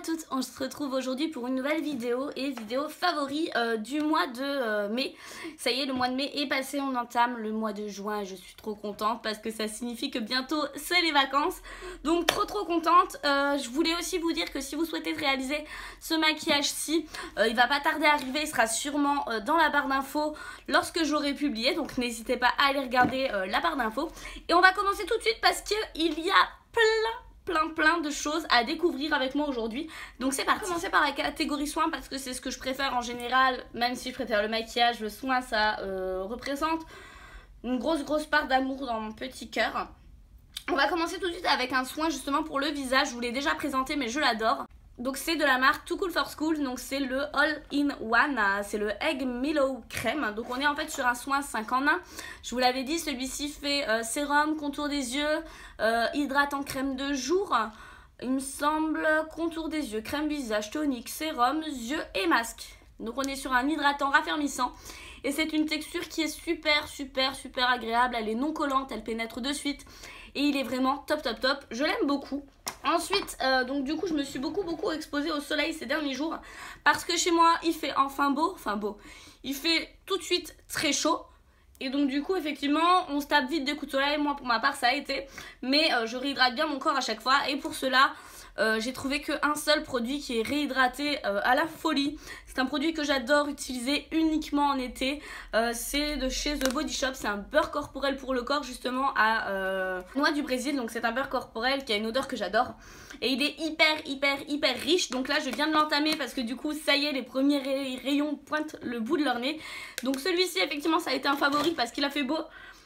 toutes, on se retrouve aujourd'hui pour une nouvelle vidéo et vidéo favori du mois de mai. Ça y est, le mois de mai est passé, on entame le mois de juin et je suis trop contente parce que ça signifie que bientôt c'est les vacances. Donc trop contente. Je voulais aussi vous dire que si vous souhaitez réaliser ce maquillage-ci, il va pas tarder à arriver, il sera sûrement dans la barre d'infos lorsque j'aurai publié. Donc n'hésitez pas à aller regarder la barre d'infos. Et on va commencer tout de suite parce qu'il y a plein de choses à découvrir avec moi aujourd'hui. Donc c'est parti. On va commencer par la catégorie soins parce que c'est ce que je préfère en général. Même si je préfère le maquillage, le soin ça représente une grosse part d'amour dans mon petit cœur. On va commencer tout de suite avec un soin justement pour le visage. Je vous l'ai déjà présenté mais je l'adore. Donc c'est de la marque Too Cool for School, donc c'est le All-in-One, c'est le Egg Millow Crème. Donc on est en fait sur un soin 5 en 1. Je vous l'avais dit, celui-ci fait sérum, contour des yeux, hydratant crème de jour, il me semble, contour des yeux, crème visage, tonique, sérum, yeux et masque. Donc on est sur un hydratant raffermissant. Et c'est une texture qui est super agréable, elle est non collante, elle pénètre de suite. Et il est vraiment top, je l'aime beaucoup. Ensuite, donc du coup je me suis beaucoup exposée au soleil ces derniers jours. Parce que chez moi il fait enfin beau, il fait tout de suite très chaud. Et donc du coup effectivement on se tape vite des coups de soleil, moi pour ma part ça a été. Mais je réhydrate bien mon corps à chaque fois et pour cela... j'ai trouvé qu'un seul produit qui est réhydraté à la folie. C'est un produit que j'adore utiliser uniquement en été. C'est de chez The Body Shop. C'est un beurre corporel pour le corps justement à noix du Brésil. Donc c'est un beurre corporel qui a une odeur que j'adore. Et il est hyper riche. Donc là je viens de l'entamer parce que du coup ça y est, les premiers rayons pointent le bout de leur nez. Donc celui-ci effectivement ça a été un favori parce qu'il a fait beau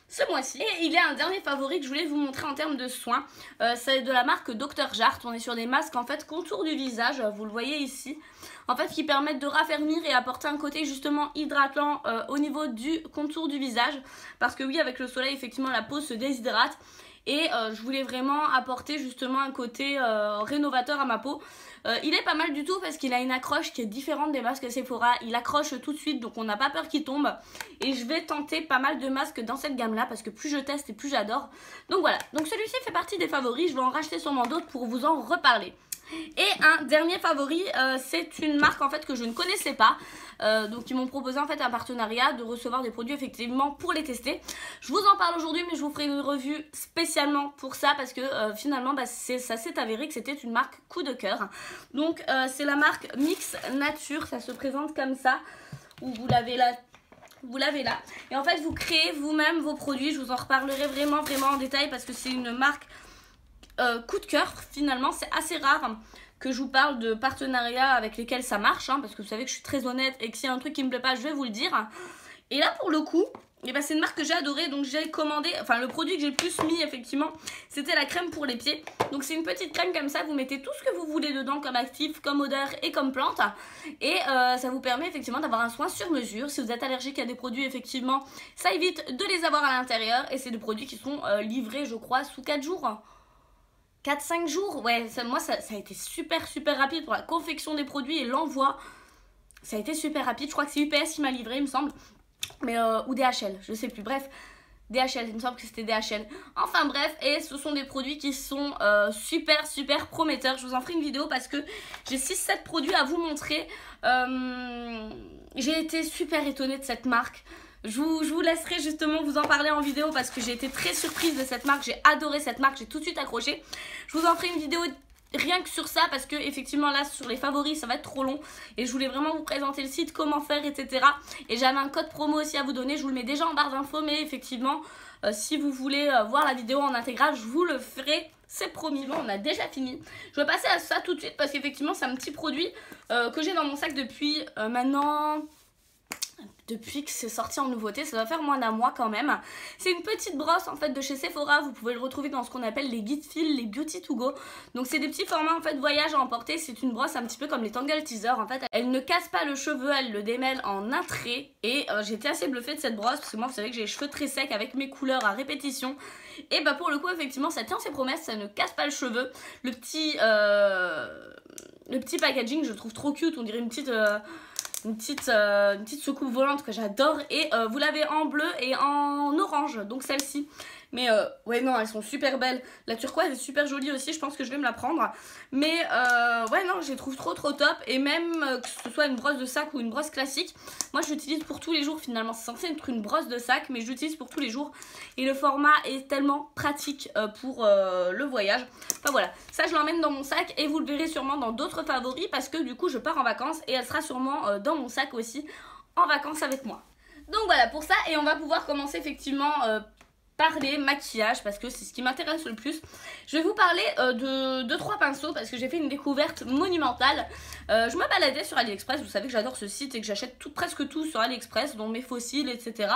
ce mois-ci. Et il y a un dernier favori que je voulais vous montrer en termes de soins. C'est de la marque Dr Jart. On est sur des masques en fait contour du visage. Vous le voyez ici. En fait qui permettent de raffermir et apporter un côté justement hydratant au niveau du contour du visage. Parce que oui, avec le soleil effectivement la peau se déshydrate. Et je voulais vraiment apporter justement un côté rénovateur à ma peau. Il est pas mal du tout parce qu'il a une accroche qui est différente des masques Sephora. Il accroche tout de suite donc on n'a pas peur qu'il tombe. Et je vais tenter pas mal de masques dans cette gamme là parce que plus je teste et plus j'adore. Donc voilà, donc celui-ci fait partie des favoris. Je vais en racheter sûrement d'autres pour vous en reparler. Et un dernier favori, c'est une marque en fait que je ne connaissais pas. Donc ils m'ont proposé en fait un partenariat de recevoir des produits effectivement pour les tester. Je vous en parle aujourd'hui mais je vous ferai une revue spécialement pour ça parce que finalement ça s'est avéré que c'était une marque coup de cœur. Donc c'est la marque Mix Nature, ça se présente comme ça, où vous l'avez là. Vous l'avez là. Et en fait vous créez vous-même vos produits. Je vous en reparlerai vraiment en détail parce que c'est une marque coup de cœur. Finalement c'est assez rare que je vous parle de partenariats avec lesquels ça marche, parce que vous savez que je suis très honnête et que s'il y a un truc qui me plaît pas, je vais vous le dire. Et là pour le coup, c'est une marque que j'ai adorée, donc j'ai commandé, le produit que j'ai le plus mis effectivement, c'était la crème pour les pieds. Donc c'est une petite crème comme ça, vous mettez tout ce que vous voulez dedans comme actif, comme odeur et comme plante. Et ça vous permet effectivement d'avoir un soin sur mesure. Si vous êtes allergique à des produits, effectivement, ça évite de les avoir à l'intérieur. Et c'est des produits qui sont livrés, je crois, sous 4 jours. 4-5 jours, ouais, moi ça a été super rapide pour la confection des produits et l'envoi. Ça a été super rapide, je crois que c'est UPS qui m'a livré, il me semble. Mais, ou DHL, je sais plus, bref. DHL, il me semble que c'était DHL. Enfin bref, et ce sont des produits qui sont super prometteurs. Je vous en ferai une vidéo parce que j'ai 6-7 produits à vous montrer. J'ai été super étonnée de cette marque. Je vous laisserai justement vous en parler en vidéo parce que j'ai été très surprise de cette marque. J'ai adoré cette marque, j'ai tout de suite accroché. Je vous en ferai une vidéo rien que sur ça parce que effectivement là sur les favoris ça va être trop long. Et je voulais vraiment vous présenter le site, comment faire, etc. Et j'avais un code promo aussi à vous donner. Je vous le mets déjà en barre d'infos mais effectivement si vous voulez voir la vidéo en intégrale, je vous le ferai. C'est promis. Bon, on a déjà fini. Je vais passer à ça tout de suite parce qu'effectivement c'est un petit produit que j'ai dans mon sac depuis maintenant... Depuis que c'est sorti en nouveauté, ça doit faire moins d'un mois quand même. C'est une petite brosse en fait de chez Sephora. Vous pouvez le retrouver dans ce qu'on appelle les guide fils, les beauty to go. Donc c'est des petits formats en fait voyage à emporter. C'est une brosse un petit peu comme les Tangle Teaser. En fait, elle ne casse pas le cheveu, elle le démêle en un trait. Et j'étais assez bluffée de cette brosse parce que moi vous savez que j'ai les cheveux très secs avec mes couleurs à répétition. Et pour le coup effectivement ça tient ses promesses, ça ne casse pas le cheveu. Le petit packaging je le trouve trop cute, on dirait une petite... une petite soucoupe volante que j'adore. Et vous l'avez en bleu et en orange, donc celle-ci. Mais ouais non, elles sont super belles. La turquoise est super jolie aussi, je pense que je vais me la prendre. Mais ouais non, je les trouve trop top. Et même que ce soit une brosse de sac ou une brosse classique, moi je l'utilise pour tous les jours finalement. C'est censé être une brosse de sac, mais je l'utilise pour tous les jours. Et le format est tellement pratique pour le voyage. Enfin voilà, ça je l'emmène dans mon sac et vous le verrez sûrement dans d'autres favoris. Parce que du coup je pars en vacances et elle sera sûrement dans mon sac aussi en vacances avec moi. Donc voilà pour ça, et on va pouvoir commencer effectivement parler maquillage parce que c'est ce qui m'intéresse le plus. Je vais vous parler de 2-3 pinceaux parce que j'ai fait une découverte monumentale. Je me baladais sur AliExpress, vous savez que j'adore ce site et que j'achète presque tout sur AliExpress, dont mes fossiles, etc.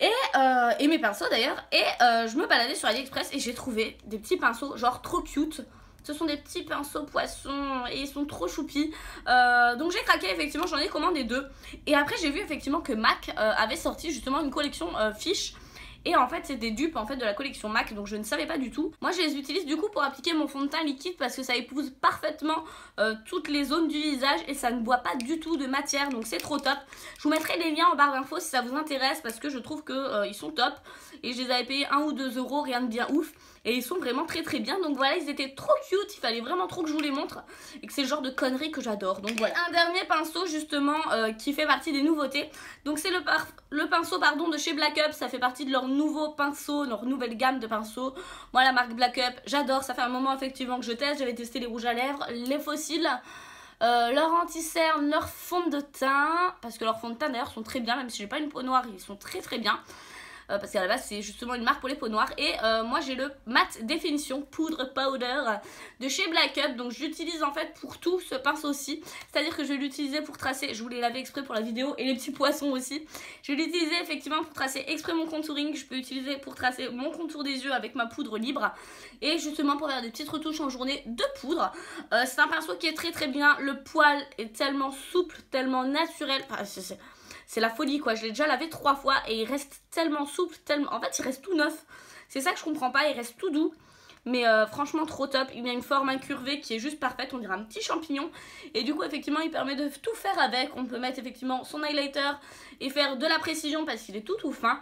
Et mes pinceaux d'ailleurs. Et je me baladais sur AliExpress et j'ai trouvé des petits pinceaux genre trop cute. Ce sont des petits pinceaux poissons et ils sont trop choupis. Donc j'ai craqué, effectivement, j'en ai commandé 2. Et après j'ai vu effectivement que MAC avait sorti justement une collection Fiche. Et en fait c'est des dupes en fait de la collection MAC, donc je ne savais pas du tout. Moi je les utilise du coup pour appliquer mon fond de teint liquide parce que ça épouse parfaitement toutes les zones du visage et ça ne boit pas du tout de matière, donc c'est trop top. Je vous mettrai les liens en barre d'infos si ça vous intéresse parce que je trouve que ils sont top. Et je les avais payés 1 ou 2 euros, rien de bien ouf. Et ils sont vraiment très bien. Donc voilà, ils étaient trop cute. Il fallait vraiment trop que je vous les montre. Et que c'est le genre de conneries que j'adore. Donc voilà. Un dernier pinceau justement qui fait partie des nouveautés. Donc c'est le pinceau pardon, de chez Black Up. Ça fait partie de leur nouveau pinceau, leur nouvelle gamme de pinceaux. Moi la marque Black Up, j'adore. Ça fait un moment effectivement que je teste. J'avais testé les rouges à lèvres, les fossiles. Leur anti-cerne, leur fond de teint. Parce que leurs fonds de teint d'ailleurs sont très bien. Même si j'ai pas une peau noire, ils sont très bien. Parce qu'à la base c'est justement une marque pour les peaux noires. Et moi j'ai le Matte Définition Poudre Powder de chez Black Up. Donc j'utilise en fait pour tout ce pinceau-ci. C'est à dire que je vais l'utiliser pour tracer, je vous l'ai lavé exprès pour la vidéo, et les petits poissons aussi. Je vais l'utiliser effectivement pour tracer exprès mon contouring. Je peux l'utiliser pour tracer mon contour des yeux avec ma poudre libre. Et justement pour faire des petites retouches en journée de poudre. C'est un pinceau qui est très bien. Le poil est tellement souple, tellement naturel. Enfin, c'est la folie quoi, je l'ai déjà lavé 3 fois et il reste tellement souple, tellement... En fait il reste tout neuf, c'est ça que je comprends pas, il reste tout doux. Mais franchement trop top, il a une forme incurvée qui est juste parfaite, on dirait un petit champignon. Et du coup effectivement il permet de tout faire avec, on peut mettre effectivement son highlighter et faire de la précision parce qu'il est tout fin.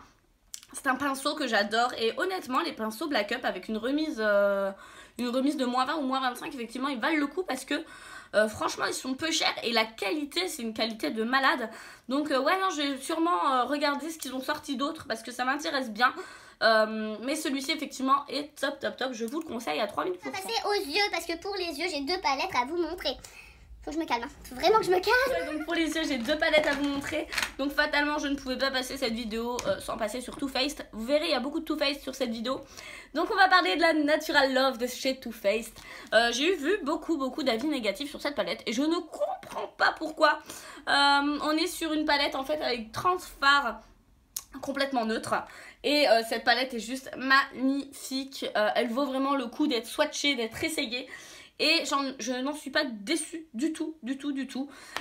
C'est un pinceau que j'adore et honnêtement les pinceaux Black Up avec une remise de moins 20 ou moins 25 effectivement ils valent le coup parce que franchement ils sont peu chers et la qualité c'est une qualité de malade. Donc ouais non je vais sûrement regarder ce qu'ils ont sorti d'autres parce que ça m'intéresse bien. Mais celui-ci effectivement est top, je vous le conseille à 3000%. On va passer aux yeux parce que pour les yeux j'ai 2 palettes à vous montrer. Faut que je me calme, faut vraiment que je me calme. Ouais, donc pour les yeux j'ai 2 palettes à vous montrer. Donc fatalement je ne pouvais pas passer cette vidéo sans passer sur Too Faced. Vous verrez il y a beaucoup de Too Faced sur cette vidéo. Donc on va parler de la Natural Love de chez Too Faced. J'ai vu beaucoup d'avis négatifs sur cette palette et je ne comprends pas pourquoi. On est sur une palette en fait avec 30 fards complètement neutres. Et cette palette est juste magnifique. Elle vaut vraiment le coup d'être swatchée, d'être essayée. Et je n'en suis pas déçue du tout.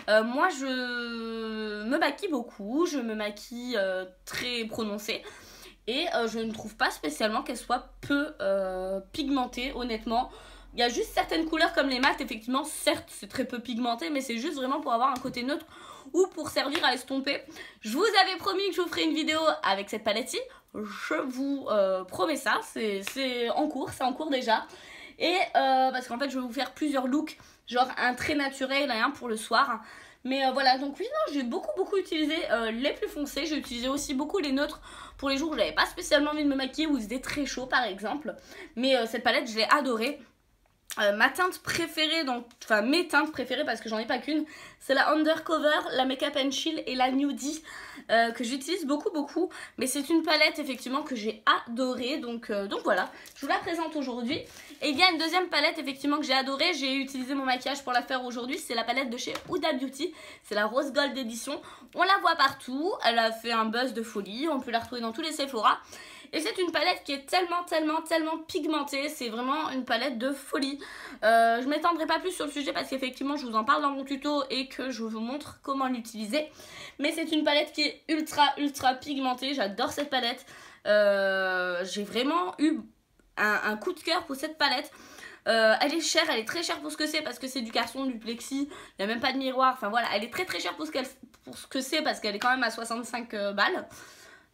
Moi je me maquille beaucoup, je me maquille très prononcée. Et je ne trouve pas spécialement qu'elle soit peu pigmentée honnêtement. Il y a juste certaines couleurs comme les mates, effectivement, certes c'est très peu pigmenté, mais c'est juste vraiment pour avoir un côté neutre ou pour servir à estomper. Je vous avais promis que je vous ferai une vidéo avec cette palette-ci, je vous promets ça, c'est en cours déjà. Et parce qu'en fait je vais vous faire plusieurs looks, genre un très naturel et un pour le soir. Mais voilà, donc oui, non, j'ai beaucoup utilisé les plus foncés. J'ai utilisé aussi beaucoup les neutres pour les jours où j'avais pas spécialement envie de me maquiller ou c'était très chaud par exemple. Mais cette palette, je l'ai adorée. Ma teinte préférée, enfin mes teintes préférées parce que j'en ai pas qu'une, c'est la Undercover, la Makeup and Chill et la Nudie que j'utilise beaucoup. Mais c'est une palette effectivement que j'ai adorée, donc voilà, je vous la présente aujourd'hui. Et il y a une deuxième palette effectivement que j'ai adorée, j'ai utilisé mon maquillage pour la faire aujourd'hui, c'est la palette de chez Huda Beauty, c'est la Rose Gold édition. On la voit partout, elle a fait un buzz de folie, on peut la retrouver dans tous les Sephora. Et c'est une palette qui est tellement pigmentée. C'est vraiment une palette de folie. Je m'étendrai pas plus sur le sujet parce qu'effectivement je vous en parle dans mon tuto et que je vous montre comment l'utiliser. Mais c'est une palette qui est ultra pigmentée. J'adore cette palette. J'ai vraiment eu un coup de cœur pour cette palette. Elle est chère, elle est très chère pour ce que c'est parce que c'est du carton, du plexi, il n'y a même pas de miroir, enfin voilà, elle est très chère pour ce que c'est parce qu'elle est quand même à 65 balles.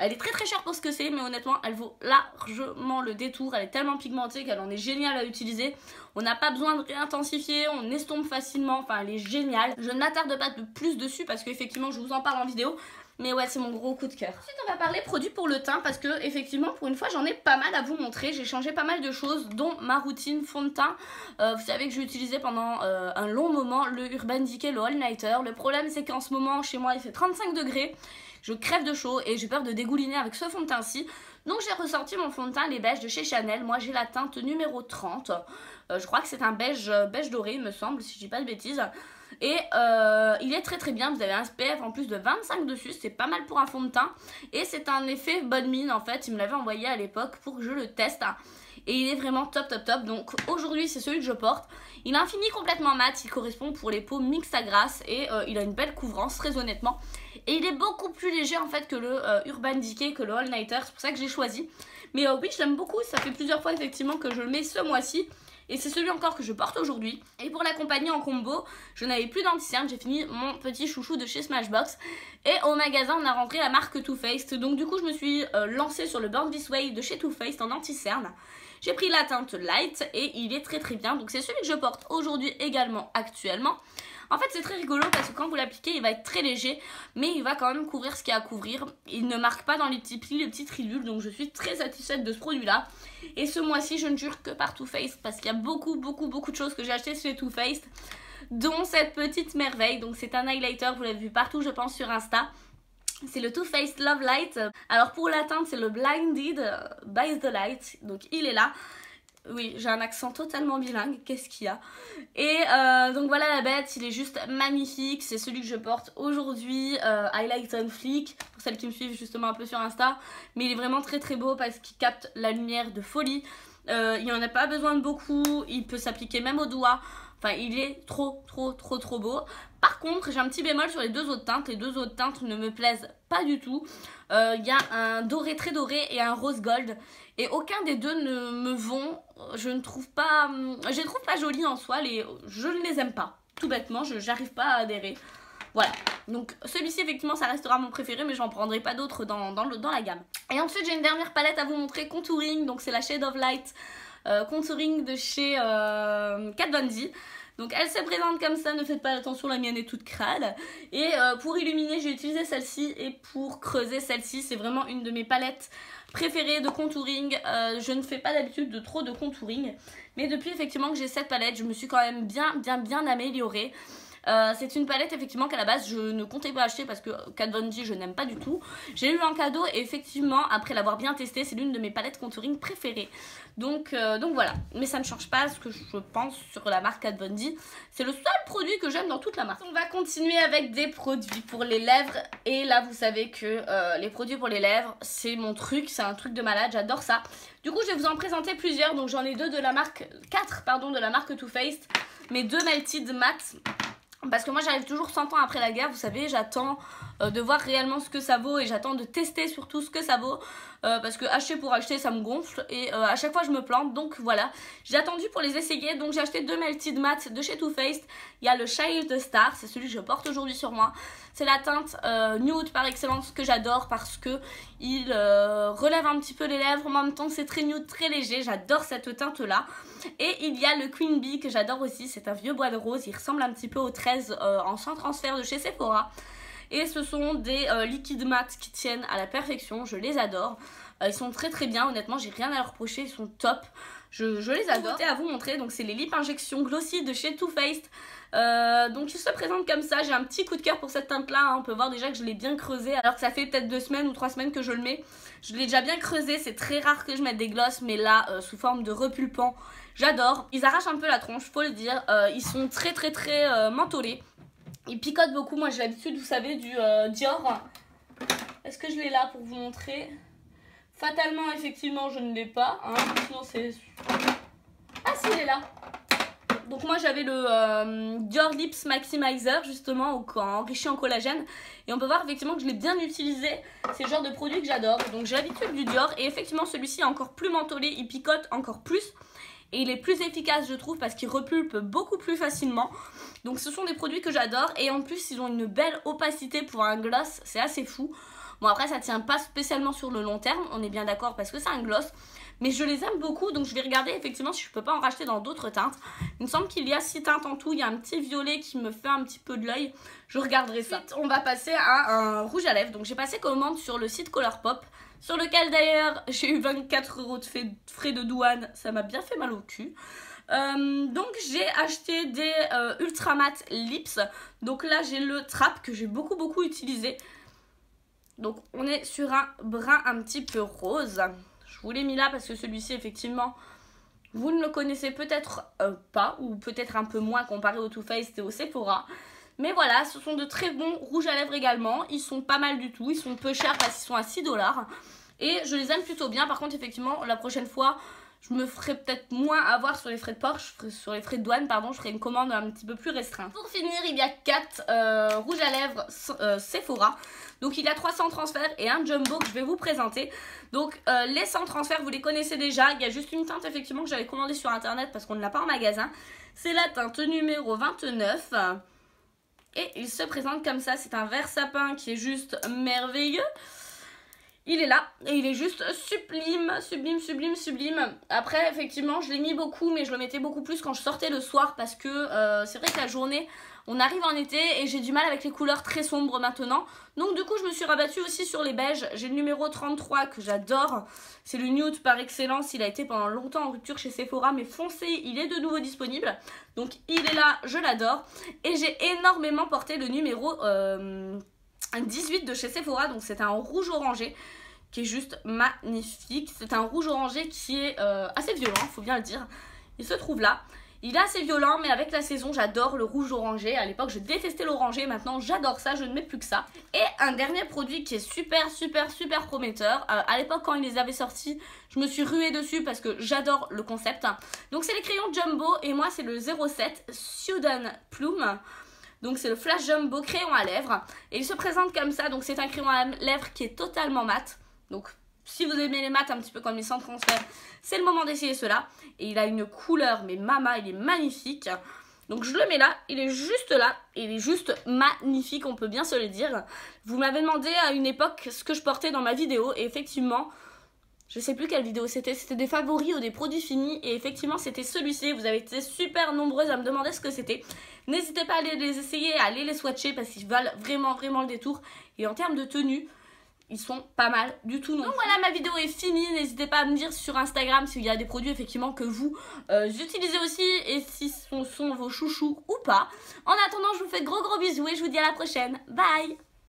Elle est très chère pour ce que c'est, mais honnêtement, elle vaut largement le détour. Elle est tellement pigmentée qu'elle en est géniale à utiliser. On n'a pas besoin de réintensifier, on estompe facilement, enfin elle est géniale. Je ne m'attarde pas de plus dessus parce qu'effectivement, je vous en parle en vidéo. Mais ouais, c'est mon gros coup de cœur. Ensuite, on va parler produits pour le teint parce que, effectivement, pour une fois, j'en ai pas mal à vous montrer. J'ai changé pas mal de choses, dont ma routine fond de teint. Vous savez que j'ai utilisé pendant un long moment le Urban Decay, le All Nighter. Le problème, c'est qu'en ce moment, chez moi, il fait 35 degrés. Je crève de chaud et j'ai peur de dégouliner avec ce fond de teint-ci. Donc j'ai ressorti mon fond de teint, les beiges de chez Chanel. Moi j'ai la teinte numéro 30. Je crois que c'est un beige doré, il me semble, si je dis pas de bêtises. Et il est très bien, vous avez un SPF en plus de 25 dessus, c'est pas mal pour un fond de teint. Et c'est un effet bonne mine en fait, il me l'avait envoyé à l'époque pour que je le teste. Et il est vraiment top. Donc aujourd'hui c'est celui que je porte. Il a un fini complètement mat, il correspond pour les peaux mixtes à grasse. Et il a une belle couvrance, très honnêtement. Et il est beaucoup plus léger en fait que le Urban Decay, que le All Nighter, c'est pour ça que j'ai choisi. Mais oui, je l'aime beaucoup, ça fait plusieurs fois effectivement que je le mets ce mois-ci. Et c'est celui encore que je porte aujourd'hui. Et pour l'accompagner en combo, je n'avais plus d'anti-cerne, j'ai fini mon petit chouchou de chez Smashbox. Et au magasin, on a rentré la marque Too Faced. Donc du coup, je me suis lancée sur le Born This Way de chez Too Faced en anti-cerne. J'ai pris la teinte light et il est très bien. Donc c'est celui que je porte aujourd'hui également, actuellement. En fait, c'est très rigolo parce que quand vous l'appliquez, il va être très léger, mais il va quand même couvrir ce qu'il y a à couvrir. Il ne marque pas dans les petits plis, les petites ridules, donc je suis très satisfaite de ce produit-là. Et ce mois-ci, je ne jure que par Too Faced parce qu'il y a beaucoup de choses que j'ai achetées chez Too Faced, dont cette petite merveille. Donc c'est un highlighter, vous l'avez vu partout, je pense, sur Insta. C'est le Too Faced Love Light. Alors pour la teinte, c'est le Blinded by the Light, donc il est là. Oui, j'ai un accent totalement bilingue, qu'est-ce qu'il y a? Et donc voilà la bête, il est juste magnifique, c'est celui que je porte aujourd'hui, Highlight on Fleek, pour celles qui me suivent justement un peu sur Insta. Mais il est vraiment très beau parce qu'il capte la lumière de folie, il n'y en a pas besoin de beaucoup, il peut s'appliquer même au doigt. Enfin, il est trop beau. Par contre, j'ai un petit bémol sur les deux autres teintes. Les deux autres teintes ne me plaisent pas du tout. Il y a un doré très doré et un rose gold. Et aucun des deux ne me vont. Je les trouve pas jolies en soi. Je ne les aime pas. Tout bêtement, je n'arrive pas à adhérer. Voilà, donc celui-ci effectivement ça restera mon préféré, mais j'en prendrai pas d'autres dans la gamme. Et ensuite j'ai une dernière palette à vous montrer, Contouring. Donc c'est la Shade of Light Contouring de chez Kat Von D. Donc elle se présente comme ça, ne faites pas attention, la mienne est toute crade. Et pour illuminer, j'ai utilisé celle-ci, et pour creuser celle-ci, c'est vraiment une de mes palettes préférées de contouring. Je ne fais pas d'habitude de trop de contouring, mais depuis effectivement que j'ai cette palette, je me suis quand même bien améliorée. C'est une palette effectivement qu'à la base je ne comptais pas acheter parce que Kat Von D je n'aime pas du tout. J'ai eu en cadeau et effectivement après l'avoir bien testé, c'est l'une de mes palettes contouring préférées. Donc voilà, mais ça ne change pas ce que je pense sur la marque Kat Von D. C'est le seul produit que j'aime dans toute la marque. On va continuer avec des produits pour les lèvres. Et là vous savez que les produits pour les lèvres c'est mon truc, c'est un truc de malade, j'adore ça. Du coup je vais vous en présenter plusieurs, donc j'en ai quatre de la marque Too Faced. Mes deux Melted Matte. Parce que moi j'arrive toujours 100 ans après la guerre, vous savez, j'attends de voir réellement ce que ça vaut et j'attends de tester surtout ce que ça vaut. Parce que acheter pour acheter ça me gonfle et à chaque fois je me plante, donc voilà. J'ai attendu pour les essayer, donc j'ai acheté deux Melted Matte de chez Too Faced. Il y a le Child Star, c'est celui que je porte aujourd'hui sur moi. C'est la teinte nude par excellence que j'adore parce que il relève un petit peu les lèvres, en même temps c'est très nude, très léger, j'adore cette teinte là. Et il y a le Queen Bee que j'adore aussi, c'est un vieux bois de rose, il ressemble un petit peu au 13 en sans transfert de chez Sephora. Et ce sont des liquides mat qui tiennent à la perfection, je les adore. Ils sont très bien, honnêtement, j'ai rien à leur reprocher, ils sont top. Je les adore. À vous montrer, donc c'est les lip injections glossy de chez Too Faced. Donc ils se présentent comme ça, j'ai un petit coup de cœur pour cette teinte là, hein. On peut voir déjà que je l'ai bien creusé alors que ça fait peut-être 2 semaines ou 3 semaines que je le mets. Je l'ai déjà bien creusé, c'est très rare que je mette des glosses, mais là sous forme de repulpant, j'adore. Ils arrachent un peu la tronche, faut le dire, ils sont très mentholés. Ils picotent beaucoup, moi j'ai l'habitude, vous savez, du Dior. Est-ce que je l'ai là pour vous montrer? Fatalement, effectivement, je ne l'ai pas, hein. Sinon c'est... Ah si, il est là. Donc moi j'avais le Dior Lips Maximizer justement enrichi en collagène. Et on peut voir effectivement que je l'ai bien utilisé. C'est le genre de produit que j'adore. Donc j'ai l'habitude du Dior. Et effectivement celui-ci est encore plus mentholé, il picote encore plus. et il est plus efficace je trouve parce qu'il repulpe beaucoup plus facilement. Donc ce sont des produits que j'adore et en plus ils ont une belle opacité pour un gloss, c'est assez fou. Bon après ça tient pas spécialement sur le long terme, on est bien d'accord parce que c'est un gloss. Mais je les aime beaucoup, donc je vais regarder effectivement si je peux pas en racheter dans d'autres teintes. Il me semble qu'il y a 6 teintes en tout, il y a un petit violet qui me fait un petit peu de l'œil. Je regarderai ça. Ensuite, on va passer à un rouge à lèvres. Donc j'ai passé commande sur le site Colourpop, sur lequel d'ailleurs j'ai eu 24 € de frais de douane. Ça m'a bien fait mal au cul. Donc j'ai acheté des Ultra Matte Lips. Donc là j'ai le Trap que j'ai beaucoup utilisé. Donc on est sur un brun un petit peu rose. Je vous l'ai mis là parce que celui-ci effectivement vous ne le connaissez peut-être pas ou peut-être un peu moins comparé au Too Faced et au Sephora. Mais voilà, ce sont de très bons rouges à lèvres également. Ils sont pas mal du tout, ils sont peu chers parce qu'ils sont à 6 $. Et je les aime plutôt bien. Par contre effectivement la prochaine fois je me ferai peut-être moins avoir sur les frais de port, sur les frais de douane, pardon, je ferai une commande un petit peu plus restreinte. Pour finir, il y a 4 rouges à lèvres Sephora. Donc il y a 300 transferts et un jumbo que je vais vous présenter. Donc les 100 transferts, vous les connaissez déjà. Il y a juste une teinte effectivement que j'avais commandée sur internet parce qu'on ne l'a pas en magasin. C'est la teinte numéro 29. Et il se présente comme ça. C'est un vert sapin qui est juste merveilleux. Il est là et il est juste sublime. Après effectivement je l'ai mis beaucoup mais je le mettais beaucoup plus quand je sortais le soir parce que c'est vrai que la journée on arrive en été et j'ai du mal avec les couleurs très sombres maintenant. Donc du coup je me suis rabattue aussi sur les beiges. J'ai le numéro 33 que j'adore. C'est le nude par excellence. Il a été pendant longtemps en rupture chez Sephora mais foncez, il est de nouveau disponible. Donc il est là, je l'adore. Et j'ai énormément porté le numéro 18 de chez Sephora. Donc c'est un rouge orangé qui est juste magnifique. C'est un rouge orangé qui est assez violent, faut bien le dire. Il se trouve là. Il est assez violent, mais avec la saison, j'adore le rouge orangé. À l'époque, je détestais l'orangé. Maintenant, j'adore ça. Je ne mets plus que ça. Et un dernier produit qui est super prometteur. À l'époque, quand ils les avaient sortis, je me suis ruée dessus parce que j'adore le concept. Donc, c'est les crayons Jumbo. Et moi, c'est le 07 Sudan Plume. Donc c'est le Flash Jumbo crayon à lèvres. Et il se présente comme ça. Donc c'est un crayon à lèvres qui est totalement mat. Donc si vous aimez les mats un petit peu comme les sans transfert, c'est le moment d'essayer cela. Et il a une couleur, mais mama, il est magnifique. Donc je le mets là, il est juste là. Et il est juste magnifique, on peut bien se le dire. Vous m'avez demandé à une époque ce que je portais dans ma vidéo. Et effectivement, je sais plus quelle vidéo c'était. C'était des favoris ou des produits finis. Et effectivement, c'était celui-ci. Vous avez été super nombreuses à me demander ce que c'était. N'hésitez pas à aller les essayer, à aller les swatcher parce qu'ils valent vraiment le détour. Et en termes de tenue, ils sont pas mal du tout. Donc voilà, ma vidéo est finie. N'hésitez pas à me dire sur Instagram s'il y a des produits effectivement que vous utilisez aussi et si ce sont vos chouchous ou pas. En attendant, je vous fais de gros bisous et je vous dis à la prochaine. Bye!